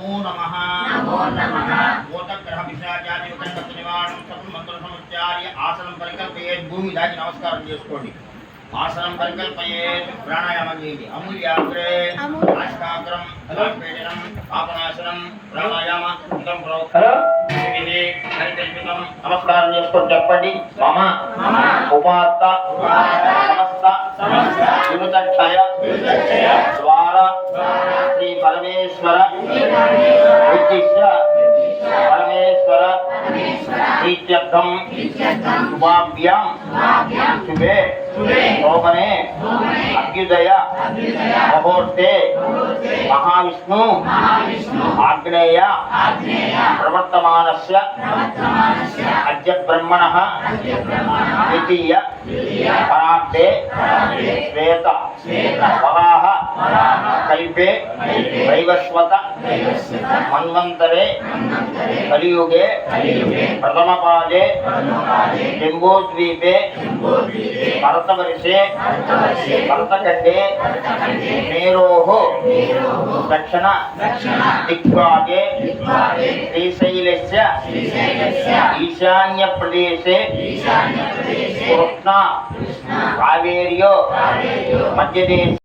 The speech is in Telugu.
नमो नमः भूतग्रह पिशाचादि विकण्ठ निवारणं सकल मंत्र समुच्चार्य आसनं परिकल्पयेत् भूमि दाచి నమస్కారం చేసుకోండి ఆసనం పరికల్పయేత్ ప్రాణాయామం చేయండి అమూల్యాగ్రే నాసికాగ్రం తలాపేడనం పాపనాశనం ప్రాణాయామ ఇదం ప్రోక్తం నమస్కారం చేసుకొని చెప్పండి మమ ఉపాత్త సమస్త వినుతక్షయ ద్వారా శ్రీ పరమేశ్వర ఉద్దిశ్య పరమేశ్వర ప్రీత్యర్థం శుభాభ్యాం శుభే శోభనే అభ్యుదయ ముహూర్తే మహావిష్ణు ఆగ్నేయ ప్రవర్తమానస్య అద్య బ్రహ్మణః ద్వితీయ పరార్థే శ్వేత వరాహ కల్పే వైవస్వత మన్వంతరే కలియుగే ప్రథమపాదే జంబూద్వీపే భరతవర్షే భరతఖండే మేరోః దక్షిణ దిగ్భాగే శ్రీశైలస్య ఈశాన్య ప్రదేశే కృష్ణ కావేర్యో మధ్యదేశ